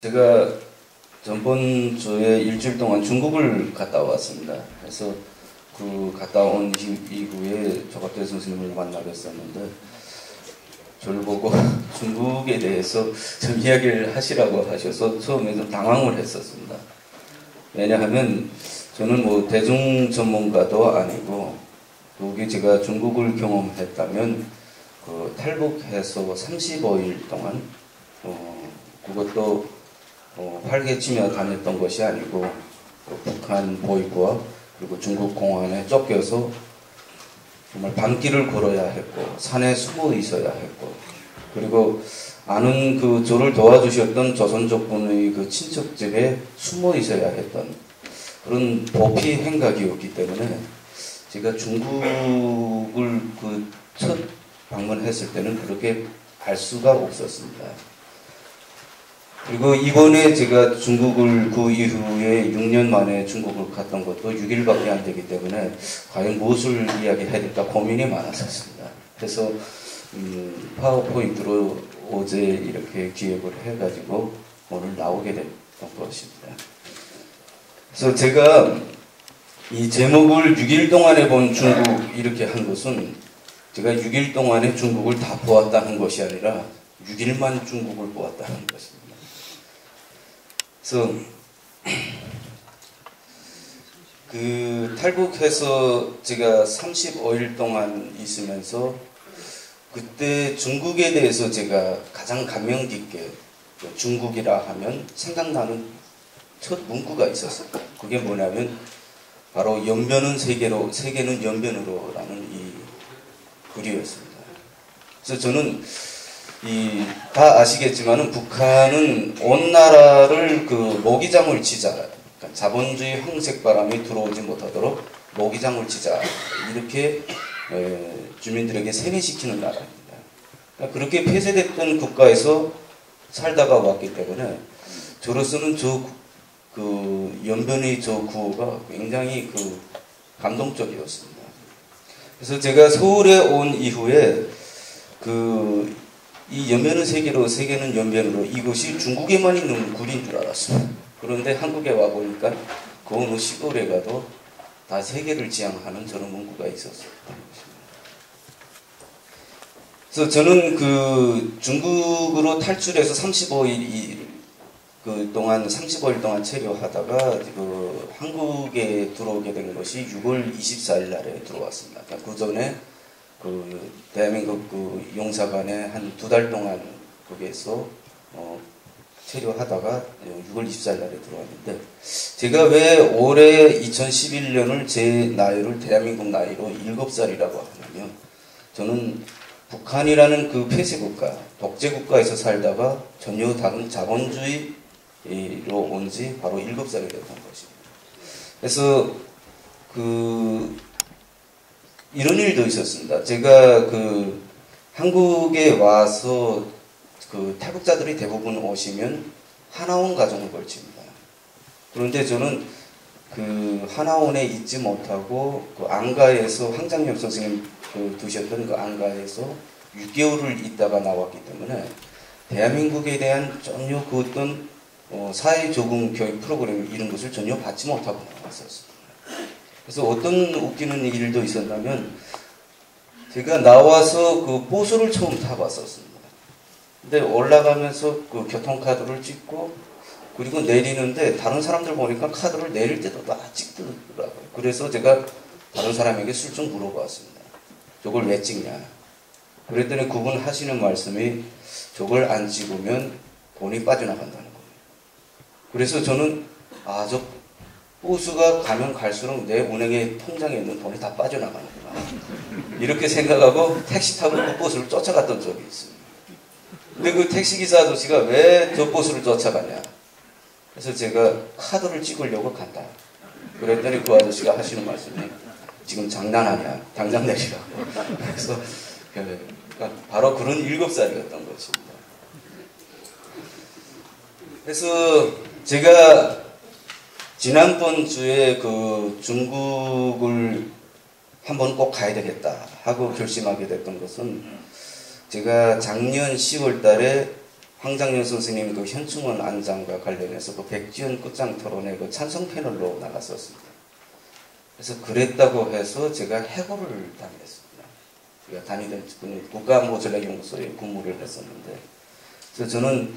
제가 전번 주에 일주일 동안 중국을 갔다 왔습니다. 그래서 그 갔다 온 이후에 조갑대 선생님을 만나 뵀었는데 저를 보고 중국에 대해서 좀 이야기를 하시라고 하셔서 처음에 좀 당황을 했었습니다. 왜냐하면 저는 뭐 대중 전문가도 아니고 그게 제가 중국을 경험했다면 그 탈북해서 35일 동안 그것도 활개치며 다녔던 것이 아니고 북한 보위부와 그리고 중국 공안에 쫓겨서 정말 밤길을 걸어야 했고 산에 숨어 있어야 했고 그리고 아는 그 저를 도와주셨던 조선족 분의 그 친척 집에 숨어 있어야 했던 그런 도피 행각이었기 때문에 제가 중국을 그 첫 방문했을 때는 그렇게 알 수가 없었습니다. 그리고 이번에 제가 중국을 그 이후에 6년 만에 중국을 갔던 것도 6일밖에 안 되기 때문에 과연 무엇을 이야기해야 될까 고민이 많았었습니다. 그래서 파워포인트로 어제 이렇게 기획을 해가지고 오늘 나오게 됐던 것입니다. 그래서 제가 이 제목을 6일 동안에 본 중국 이렇게 한 것은 제가 6일 동안에 중국을 다 보았다는 것이 아니라 6일만 중국을 보았다는 것입니다. 그래서 그 탈북해서 제가 35일 동안 있으면서 그때 중국에 대해서 제가 가장 감명 깊게 중국이라 하면 생각나는 첫 문구가 있었어요. 그게 뭐냐면 바로 연변은 세계로, 세계는 연변으로라는 이 글이었습니다. 그래서 저는 다 아시겠지만은 북한은 온 나라를 그 모기장을 치자, 그러니까 자본주의 황색바람이 들어오지 못하도록 모기장을 치자 이렇게 주민들에게 세뇌시키는 나라입니다. 그러니까 그렇게 폐쇄됐던 국가에서 살다가 왔기 때문에 저로서는 그 연변의 저 구호가 굉장히 그 감동적이었습니다. 그래서 제가 서울에 온 이후에 이 연변은 세계로, 세계는 연변으로 이것이 중국에만 있는 글인 줄 알았습니다. 그런데 한국에 와보니까 그 어느 시골에 가도 다 세계를 지향하는 저런 문구가 있었어요. 그래서 저는 그 중국으로 탈출해서 35일 동안 체류하다가 그 한국에 들어오게 된 것이 6월 24일 날에 들어왔습니다. 그 전에 그 대한민국 그 용사관에 한 2달 동안 거기에서 체류하다가 6월 24일 날에 들어왔는데 제가 왜 올해 2011년을 제 나이를 대한민국 나이로 7살이라고 하냐면 저는 북한이라는 그 폐쇄국가, 독재국가에서 살다가 전혀 다른 자본주의로 온 지 바로 7살이 됐던 것입니다. 그래서 이런 일도 있었습니다. 제가 그 한국에 와서 그 탈북자들이 대부분 오시면 하나원 가정을 걸칩니다. 그런데 저는 그 하나원에 있지 못하고 그 안가에서 황장엽 선생님 두셨던 그 안가에서 6개월을 있다가 나왔기 때문에 대한민국에 대한 전혀 그 어떤 사회 적응 교육 프로그램 이런 것을 전혀 받지 못하고 나왔었습니다. 그래서 어떤 웃기는 일도 있었냐면 제가 나와서 그 버스를 처음 타봤었습니다. 근데 올라가면서 그 교통카드를 찍고 그리고 내리는데 다른 사람들 보니까 카드를 내릴 때도 다 찍더라고요. 그래서 제가 다른 사람에게 슬쩍 물어봤습니다. 저걸 왜 찍냐? 그랬더니 그분 하시는 말씀이 저걸 안 찍으면 돈이 빠져나간다는 거예요. 그래서 저는 저 버스가 가면 갈수록 내 은행의 통장에 있는 돈이 다 빠져나가는구나. 이렇게 생각하고 택시 타고 그 버스를 쫓아갔던 적이 있습니다. 근데 그 택시기사 아저씨가 왜 저 버스를 쫓아가냐? 그래서 제가 카드를 찍으려고 간다. 그랬더니 그 아저씨가 하시는 말씀이 지금 장난하냐? 당장 내리라고. 그래서 바로 그런 7살이었던 것입니다. 그래서 제가 지난번 주에 그 중국을 한번 꼭 가야 되겠다 하고 결심하게 됐던 것은 제가 작년 10월 달에 황장현 선생님이 그 현충원 안장과 관련해서 그 백지연 끝장 토론에 그 찬성 패널로 나갔었습니다. 그래서 그랬다고 해서 제가 해고를 당했습니다. 제가 다니던 국가모전략연구소에 근무를 했었는데, 그래서 저는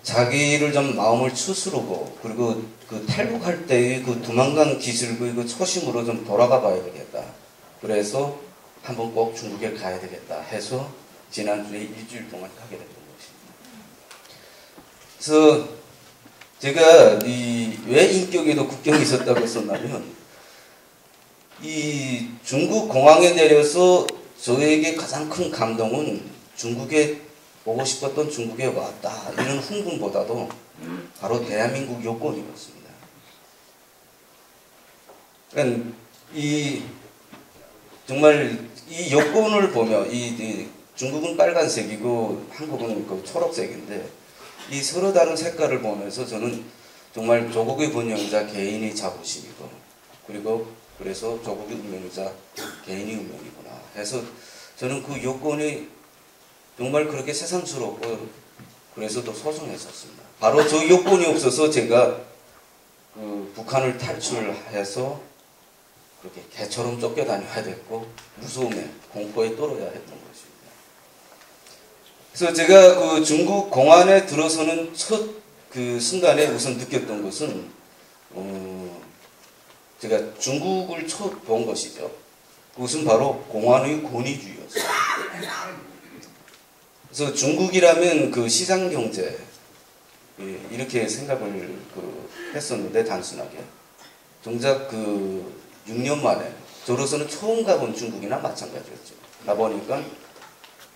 자기를 좀 마음을 추스르고, 그리고 그 탈북할 때의 그 두만강 기술의 그 초심으로 좀 돌아가 봐야 되겠다. 그래서 한번 꼭 중국에 가야 되겠다 해서 지난주에 일주일 동안 가게 됐던 것입니다. 그래서 제가 왜 인격에도 국경이 있었다고 썼냐면, 이 중국 공항에 내려서 저에게 가장 큰 감동은 중국에 보고 싶었던 중국에 왔다 이런 흥분보다도 바로 대한민국 여권이었습니다. 그러니까 정말 이 여권을 보면 이 중국은 빨간색이고 한국은 그 초록색인데 이 서로 다른 색깔을 보면서 저는 정말 조국의 번영자 개인의 자부심이고, 그리고 그래서 조국의 운명자 개인의 운명이구나 해서 저는 그 여권이 정말 그렇게 새삼스럽고 그래서 또 소중했었습니다. 바로 저 여건이 없어서 제가 그 북한을 탈출해서 그렇게 개처럼 쫓겨다녀야 됐고 무서움에 공포에 떨어야 했던 것입니다. 그래서 제가 그 중국 공안에 들어서는 첫 그 순간에 우선 느꼈던 것은 제가 중국을 처음 본 것이죠. 그것은 바로 공안의 권위주의였어요. 그래서 중국이라면 그 시장 경제 이렇게 생각을 했었는데 단순하게 정작 그 6년 만에 저로서는 처음 가본 중국이나 마찬가지였죠. 가보니까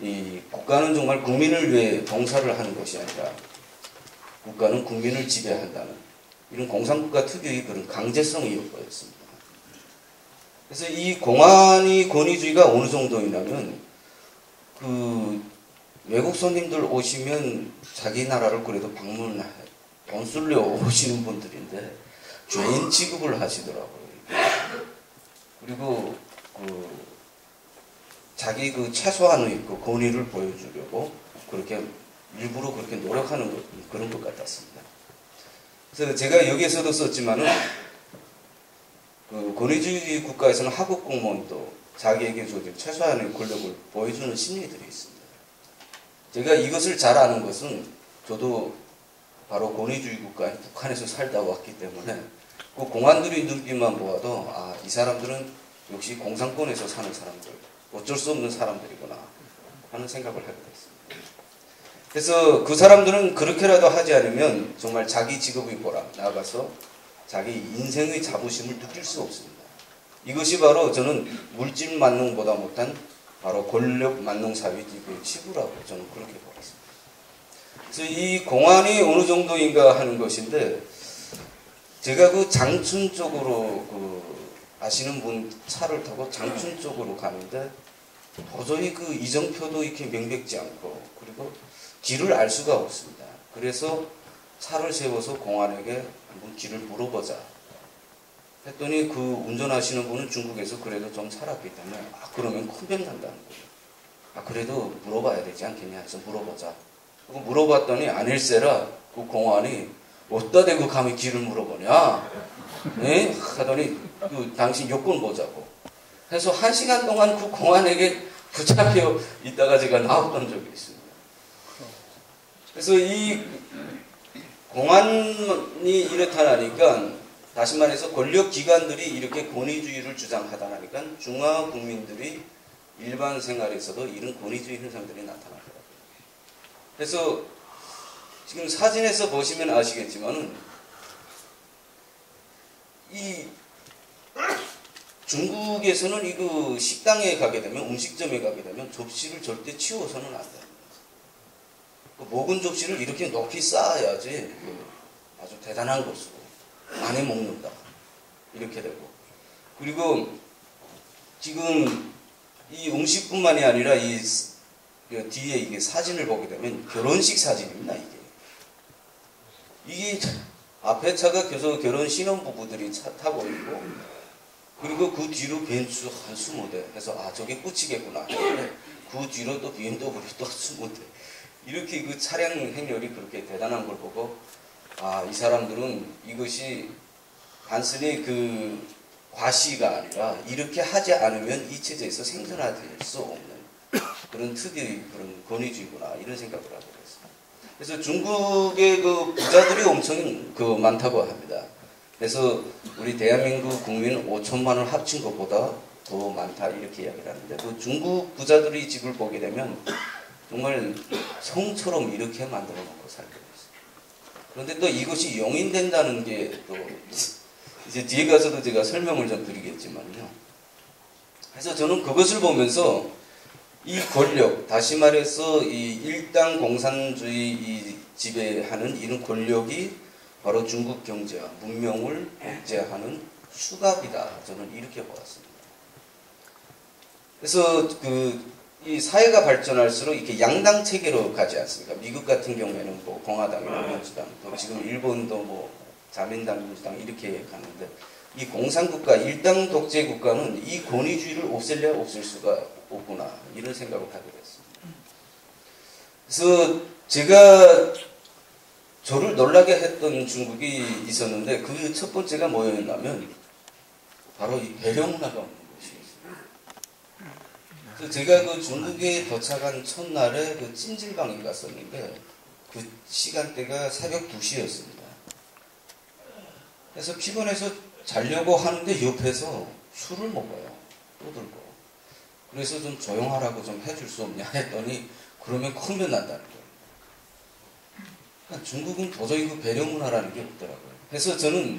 이 국가는 정말 국민을 위해 봉사를 하는 것이 아니라 국가는 국민을 지배한다는 이런 공산국가 특유의 그런 강제성이 엿보였습니다. 그래서 이 공안의 권위주의가 어느 정도이냐면 그 외국 손님들 오시면 자기 나라를 그래도 방문해 돈 쓰려 오시는 분들인데 죄인 취급을 하시더라고요. 그리고 자기 그 최소한의 그 권위를 보여주려고 그렇게 일부러 그렇게 노력하는 그런 것 같았습니다. 그래서 제가 여기에서도 썼지만은 그 권위주의 국가에서는 하급 공무원도 자기에게 주어진 최소한의 권력을 보여주는 심리들이 있습니다. 제가 이것을 잘 아는 것은 저도 바로 권위주의 국가인 북한에서 살다 왔기 때문에 그 공안들의 눈빛만 보아도 이 사람들은 역시 공산권에서 사는 사람들, 어쩔 수 없는 사람들이구나 하는 생각을 하게 됐습니다. 그래서 그 사람들은 그렇게라도 하지 않으면 정말 자기 직업의 보람, 나아가서 자기 인생의 자부심을 느낄 수 없습니다. 이것이 바로 저는 물질 만능보다 못한 바로 권력 만능 사회의 치부라고 저는 그렇게 보겠습니다. 그래서 이 공안이 어느 정도인가 하는 것인데, 제가 그 장춘 쪽으로 아시는 분 차를 타고 장춘 쪽으로 가는데 도저히 그 이정표도 이렇게 명백지 않고 그리고 길을 알 수가 없습니다. 그래서 차를 세워서 공안에게 한번 길을 물어보자 했더니 그 운전하시는 분은 중국에서 그래도 좀 살았기 때문에 그러면 큰병 난다는 거예요. 그래도 물어봐야 되지 않겠냐 해서 물어보자. 그거 물어봤더니 아닐세라 그 공안이 어디다 대고 감히 길을 물어보냐? 네? 하더니 당신 여권 보자고 해서 1시간 동안 그 공안에게 붙잡혀 있다가 제가 나왔던 적이 있습니다. 그래서 이 공안이 이렇다니까, 다시 말해서 권력기관들이 이렇게 권위주의를 주장하다니까 중화 국민들이 일반 생활에서도 이런 권위주의 현상들이 나타나더라고요. 그래서 지금 사진에서 보시면 아시겠지만은 이 중국에서는 이거 식당에 가게 되면, 음식점에 가게 되면 접시를 절대 치워서는 안 됩니다. 먹은 접시를 이렇게 높이 쌓아야지 아주 대단한 것으로 많이 먹는다 이렇게 되고, 그리고 지금 이 음식뿐만이 아니라 이 뒤에 이게 사진을 보게 되면 결혼식 사진입니다. 이게 앞에 차가 계속 결혼 신혼부부들이 타고 있고, 그리고 그 뒤로 벤츠 한 20대 해서 저게 끝이겠구나. 그 뒤로 또 BMW 또 20대 이렇게 그 차량 행렬이 그렇게 대단한 걸 보고 아, 이 사람들은 이것이 단순히 그 과시가 아니라 이렇게 하지 않으면 이 체제에서 생존할 수 없는 그런 특유의 그런 권위주의구나 이런 생각을 하게 됐습니다. 그래서 중국의 그 부자들이 엄청 그 많다고 합니다. 그래서 우리 대한민국 국민 5천만을 합친 것보다 더 많다 이렇게 이야기를 하는데 그 중국 부자들의 집을 보게 되면 정말 성처럼 이렇게 만들어 놓고 살게 됐어요. 그런데 또 이것이 용인된다는 게 또 이제 뒤에 가서도 제가 설명을 좀 드리겠지만요. 그래서 저는 그것을 보면서 이 권력, 다시 말해서 이 일당 공산주의 이 지배하는 이런 권력이 바로 중국 경제와 문명을 억제하는 수갑이다. 저는 이렇게 보았습니다. 그래서 이 사회가 발전할수록 이렇게 양당 체계로 가지 않습니까? 미국 같은 경우에는 뭐 공화당이나 민주당, 또 지금 일본도 뭐 자민당, 민주당 이렇게 가는데 이 공산국가, 일당 독재 국가는 이 권위주의를 없앨래야 없앨 수가 없구나 이런 생각을 하게 됐습니다. 그래서 제가 저를 놀라게 했던 중국이 있었는데 그 첫 번째가 뭐였냐면 바로 이 배려 문화가 없는 것이었어요. 그래서 제가 그 중국에 도착한 첫날에 그 찜질방에 갔었는데 그 시간대가 새벽 2시였습니다. 그래서 피곤해서 자려고 하는데 옆에서 술을 먹어요. 떠들고. 그래서 좀 조용하라고 좀 해줄 수 없냐 했더니 그러면 큰일 난다는 거예요. 그러니까 중국은 도저히 그 배려 문화라는 게 없더라고요. 그래서 저는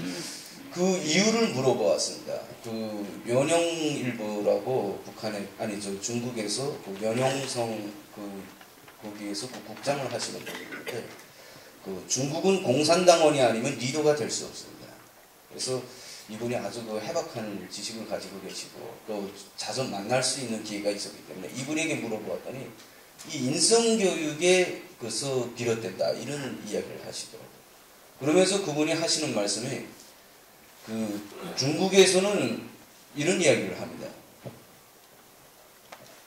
그 이유를 물어보았습니다. 그 연영일보라고 북한에 아니 저 중국에서 그 연영성 거기에서 그 국장을 하시는 분인데 그 중국은 공산당원이 아니면 리더가 될 수 없습니다. 그래서 이분이 아주 그 해박한 지식을 가지고 계시고 또 자주 만날 수 있는 기회가 있었기 때문에 이분에게 물어보았더니 이 인성교육에서 비롯된다 이런 이야기를 하시더라고요. 그러면서 그분이 하시는 말씀이 그 중국에서는 이런 이야기를 합니다.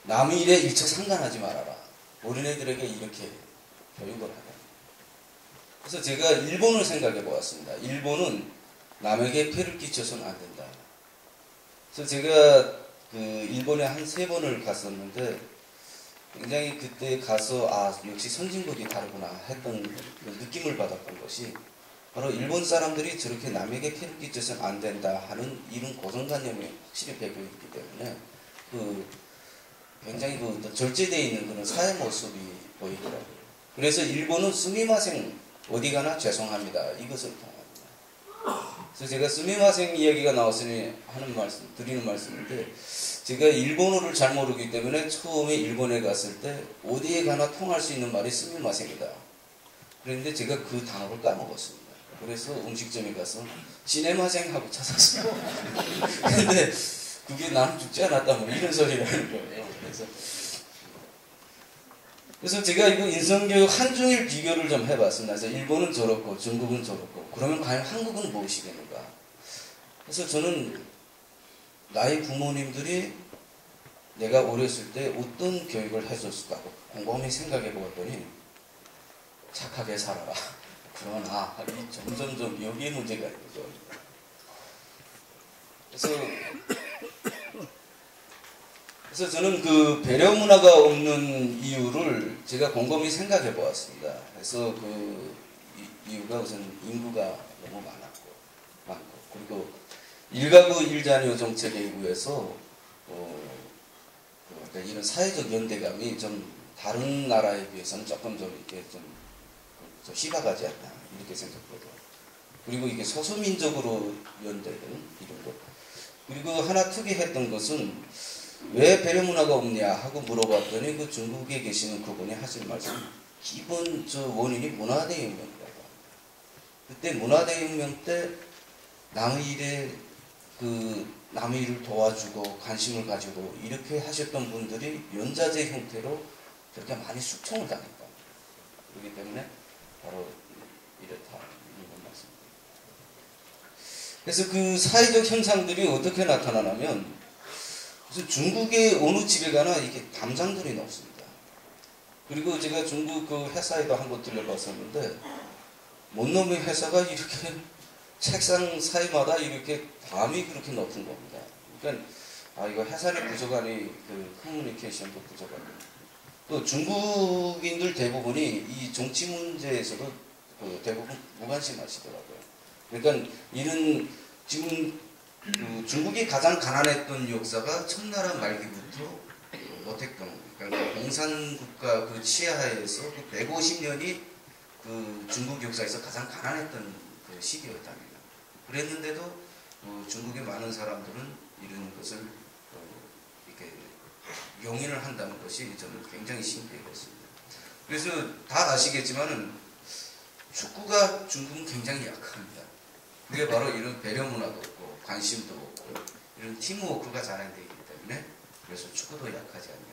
남의 일에 일척 상관하지 말아라. 어린애들에게 이렇게 교육을 하다. 그래서 제가 일본을 생각해 보았습니다. 일본은 남에게 폐를 끼쳐서는 안 된다. 그래서 제가 그 일본에 한 3번을 갔었는데 굉장히 그때 가서 아 역시 선진국이 다르구나 했던 느낌을 받았던 것이 바로 일본 사람들이 저렇게 남에게 폐를 끼쳐서는 안 된다 하는 이런 고정관념이 확실히 배겨 있기 때문에 그 굉장히 그 절제되어 있는 그런 사회 모습이 보이더라고요. 그래서 일본은 스미마생 어디 가나 죄송합니다. 이것을 통합니다. 그래서 제가 스미마생 이야기가 나왔으니 드리는 말씀인데 제가 일본어를 잘 모르기 때문에 처음에 일본에 갔을 때 어디에 가나 통할 수 있는 말이 스미마생이다. 그런데 제가 그 단어를 까먹었습니다. 그래서 음식점에 가서 시네마생 하고 찾았어요. 근데 그게 나는 죽지 않았다 뭐 이런 소리를 하는 거예요. 그래서 제가 이거 인성교육 한중일 비교를 좀 해봤습니다. 그래서 일본은 저렇고 중국은 저렇고 그러면 과연 한국은 무엇이겠는가? 그래서 저는 나의 부모님들이 내가 어렸을 때 어떤 교육을 해줬을까 곰곰이 생각해 보았더니 착하게 살아라. 그러나 점점점 여기에 문제가 있는 거죠. 그래서 저는 그 배려 문화가 없는 이유를 제가 곰곰이 생각해 보았습니다. 그래서 그 이유가 우선 인구가 너무 많고 그리고 일가구 일자녀 정책에 의해서 이런 사회적 연대감이 좀 다른 나라에 비해서는 조금 좀 이렇게 좀 희박하지 않나 이렇게 생각하거든요. 그리고 이게 소수민족으로 연대된 이런 것. 그리고 하나 특이했던 것은 왜 배려 문화가 없냐 하고 물어봤더니 그 중국에 계시는 그분이 하신 말씀 기본 원인이 문화대혁명이라고 합니다. 그때 문화대혁명 때 남의 일을 도와주고 관심을 가지고 이렇게 하셨던 분들이 연자제 형태로 그렇게 많이 숙청을 당했다. 그렇기 때문에 바로 이렇다 이런 말씀입니다. 그래서 그 사회적 현상들이 어떻게 나타나냐면 그래서 중국의 어느 집에 가나 이게 담장들이 높습니다. 그리고 제가 중국 그 회사에도 한번 들려봤었는데 못 놈의 회사가 이렇게 책상 사이마다 이렇게 담이 그렇게 높은 겁니다. 그러니까 이거 회사의 구조관이 그 커뮤니케이션도 부족하고 또 중국인들 대부분이 이 정치 문제에서도 그 대부분 무관심하시더라고요. 그러니까 이런 지금 그 중국이 가장 가난했던 역사가 청나라 말기부터 모택동 그러니까 공산국가 그 치하에서 그 150년이 그 중국 역사에서 가장 가난했던 그 시기였답니다. 그랬는데도 중국의 많은 사람들은 이런 것을 이렇게 용인을 한다는 것이 저는 굉장히 신기했습니다. 그래서 다 아시겠지만은 축구가 중국은 굉장히 약합니다. 그게 바로 이런 배려 문화도 없고 관심도 없고 이런 팀워크가 잘 안 되기 때문에 그래서 축구도 약하지 않냐.